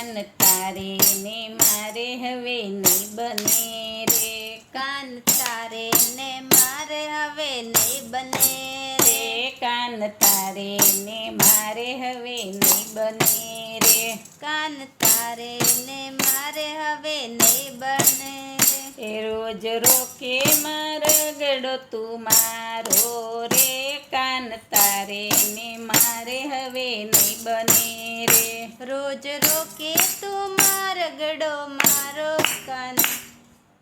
કાન તારે ને મારે હવે નહીં બને રે. કાન તારે ને મારે હવે નહીં બને રે. કાન તારે ને મારે હવે નહીં બને રે. કાન તારે ને મારે હવે નહીં બને રે. એ રોજ રોકે મારગડો તું મારો રે. કાન તારે ને મારે હવે નહીં બને રે. રોજ રોકે તું મારગડો મારો. કાન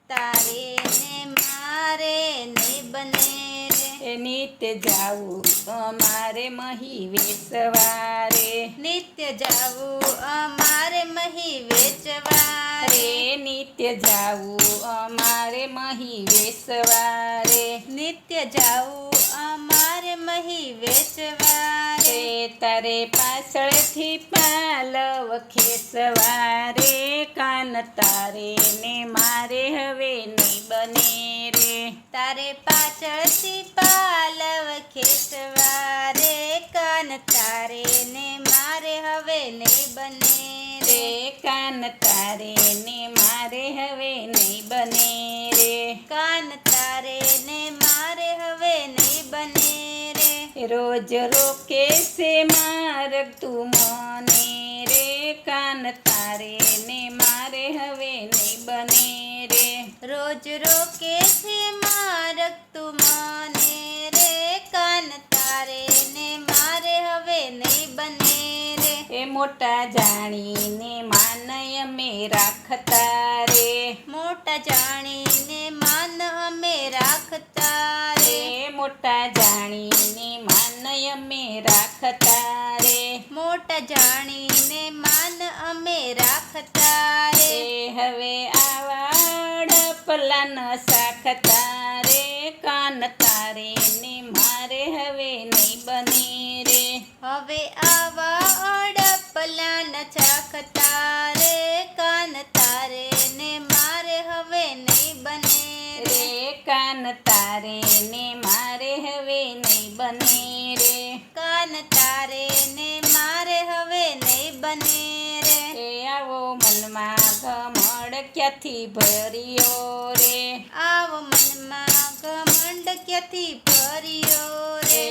તારે ને મારે નહીં બને રે. એ નિત્ય જાવું અમારે મહી વેચવારે. નિત્ય જાવું અમારે મહી વેચવારે. નિત્ય જાવું અમારે મહી વેચવારે. નિત્ય જાવું અમારે મહી વેચવારે. તારે પાછળથી પાલવ ખેસવારે. કાન તારે ને મારે હવે નહીં બને રે. તારે પાછળથી પાલવ ખેસવારે. કાન તારે ને મારે હવે નહીં બને રે. કાન તારે ને મારે હવે નહીં બને રે. કાન તારે ને મારે હવે નહીં બને રે. રોજ રોકે છે માર્ગ તું મને રે. કાન તારે ને મારે હવે નહીં બને રે. રોજ રોકે છે માર્ગ તું મને રે. કાન તારે ને મારે હવે નહીં બને રે. એ મોટા જાણીને માનય અમે રાખતા રે. મોટા જાણીને માન અમે રાખતા રે. મોટા જાણીને માનય અમે રાખતા રે. મોટા જાણીને માન અમે રાખતા રે. હવે આવા ડપલાન શાખતા રે. કાન તારે ને મારે હવે નહીં બને રે. હવે આવા અડપલાન ચાખતા રે. કાન તારે ને મારે હવે નહીં બને રે. કાન તારે ને મારે હવે નહીં બને રે. કાન તારે ને મારે હવે નહીં બને રે. આવો મનમાં ઘમંડ ક્યાંથી ભર્યો રે. આવો મનમાં ઘમંડ ક્યાંથી ભર્યો રે.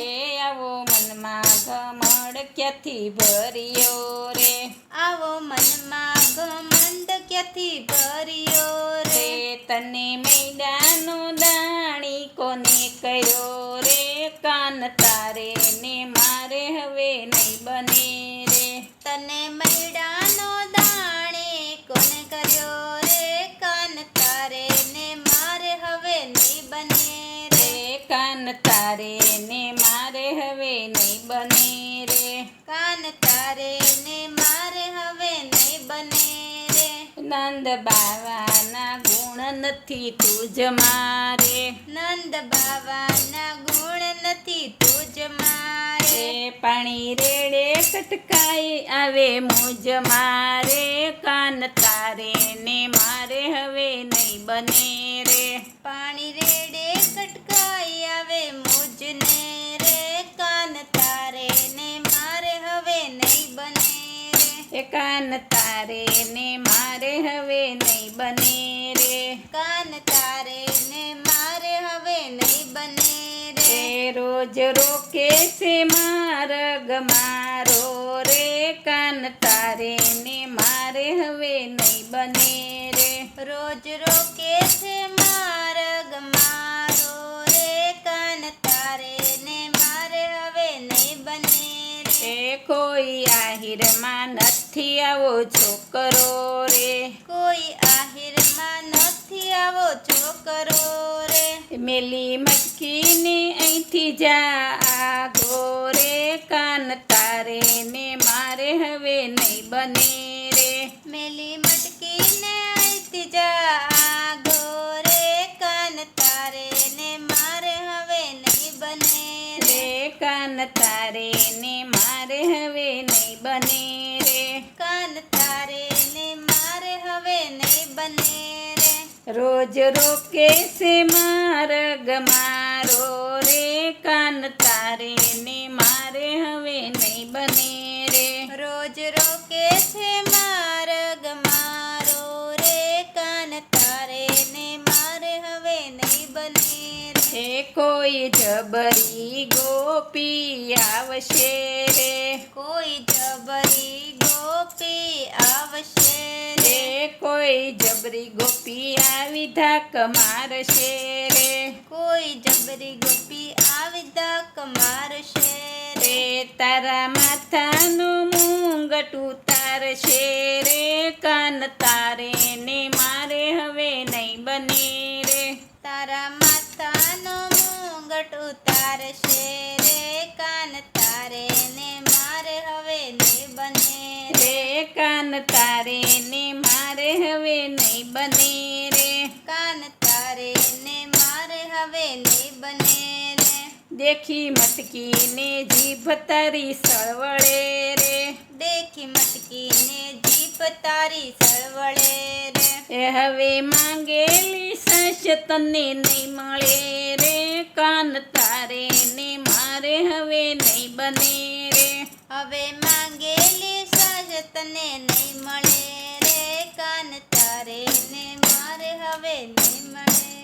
આવો મનમાં ઘમંડ ક્યાંથી ભર્યો રે. આવો મનમાં ઘમંડ ક્યાંથી ભર્યો રે. તને મેદાનો દાણી કોને કર્યો રે. કાન તારે ને મારે હવે નહીં બને રે. તને મૈડાનો દાણે કોને કર્યો રે. કાન તારે ને મારે હવે નહીં બને રે. કાન તારે ને મારે હવે નહીં બને રે. કાન તારે ને મારે હવે નહીં બને રે. નંદ બાવાના ગુણ નથી તુજ મારે. નંદ બાવાના ગુણ નથી તુજ મારે. પાણી રેડે કટકાઈ આવે મુજ મારે. કાન તારે ને મારે હવે નહીં બને રે. પાણી રેડે કટકાઈ આવે મુજને રે. કાન તારે ને મારે હવે નહીં બને રે. કાન તારે ને મારે હવે નહીં બને રે. કાન તારે ને મારે હવે નહીં બને રે. રોજ રોકે છે માર્ગ મારો રે. કાન તારે ને મારે હવે નહીં બને રે. રોજ રોકે છે માર્ગ મારો રે. કાન તારે ને મારે હવે નહીં બને રે. કોઈ આહિરમાં નથી આવો છોકરો રે. કોઈ આહિરમાં નથી આવો છોકરો રે. મેલી મટકીને અહીંથી જા ગોરે. કાન તારે ને મારે હવે નહીં બને રે. મેલી મટકીને અહીંથી જા ગોરે. કાન તારે ને મારે હવે નહીં બને રે. કાન તારે ને મારે હવે નહીં બને રે. કાન તારે ને મારે હવે નહીં બને રે. રોજ રોકે છે માર્ગ મારો રે. કાન તારે ને મારે હવે નહીં બને રે. રોજ રોકે છે માર્ગ કોઈ જબરી ગોપી આવશે રે, કોઈ જબરી ગોપી આવશે રે, કોઈ જબરી ગોપી આવી ધાક મારશે રે, કોઈ જબરી ગોપી આવી ધક મારશે રે, તારા માથાનું મુંગટ ઉતારશે રે, કાન તારે ને મારે હવે નહીં બને રે, તારા માથાનો મુંગટ ઉતારશે રે, કાન તારે ને મારે હવે નહીં બને રે, કાન તારે ને મારે હવે નહીં બને રે, કાન તારે ને મારે હવે નહીં બને રે, દેખી મટકીને જીભ તારી સળવળે રે, દેખી મટકીને જીભ તારી સળવળે રે, હવે માંગેલી સાસ તને નહીં મળે રે, કાન તારે ને મારે હવે નહીં બને રે, હવે માંગેલી સાજ તને નહીં મળે રે, કાન તારે ને મારે હવે નહીં મળે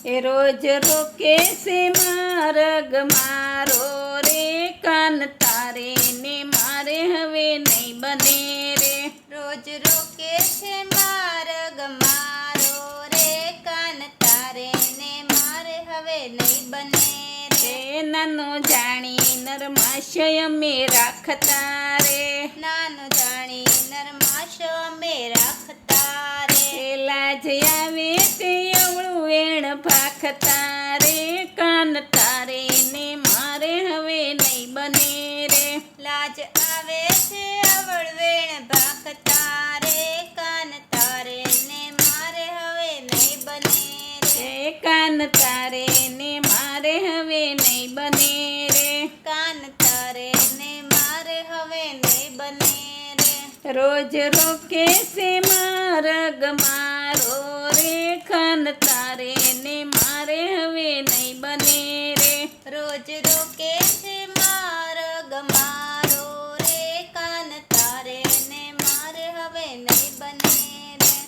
રે, રોજ રોકે છે માર્ગ મારો રે, કાન તારે ને મારે હવે નહીં બને રે, રોજ રોકે છે માર્ગ મારો રે, કાન તારે ને મારે હવે નહીં બને રે, નાનો જાણી નરમાશય અમે રાખતા રે, નાનો જાણી નરમાશ અમે રાખતા રે, લાજ આવે તે અવળું વેણ ભાખતા રે, કાન તારે ને મારે હવે નહીં બને રે, લાજ આવે છે અવળ વેણ ભાખતા રે, કાન તારે ને મારે હવે નહીં બને રે, કાન તારે ને મારે હવે નહીં બને રે, કાન તારે ને મારે હવે નહીં બને રે, રોજ રોકે છે માર્ગ મારો રે, કાન તારે ને મારે હવે નહીં બને રે, રોજ રોકે છે માર્ગ મારો રે, કાન તારે ને મારે હવે નહીં બને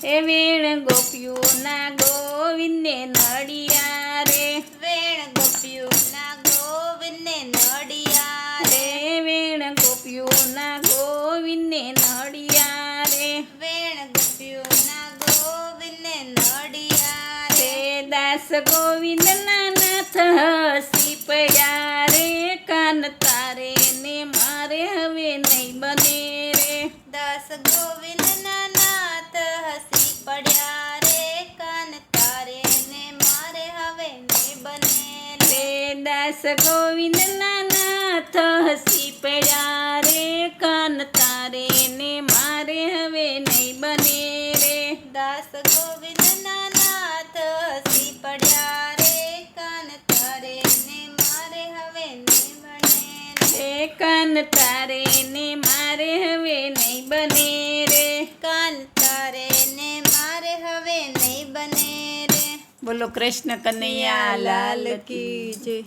રે, વેણ ગોપીઓના ગોવિંદને નડિયા રે, વેણ ગોપીઓના ગોવિંદને નડિયા રે, વેણ ગોપીઓના ગોવિંદને નડિયા રે, વેણ ગોપીઓના ગોવિંદને નડિયા રે, દાસ ગોવિંદના નાથ હસી પડ્યા રે, કાન તારે ને મારે હવે નહીં બને રે, દાસ ગોવિંદના નાથ હસી પડ્યા રે, કાન તારે ને મારે હવે નહીં બને રે, દાસ ગોવિંદના નાથ હસી પડ્યા રે, કાન તારે ને મારે હવે નહીં બને રે, દાસ ગોવિંદના નાથ હસી પડ્યા રે, કાન તારે ને મારે હવે નહીં બને રે, કાન તારે ને મારે હવે નહીં બને રે, કાન તારે ને મારે હવે નહીં બને રે, બોલો કૃષ્ણ કનૈયા લાલ કી જય.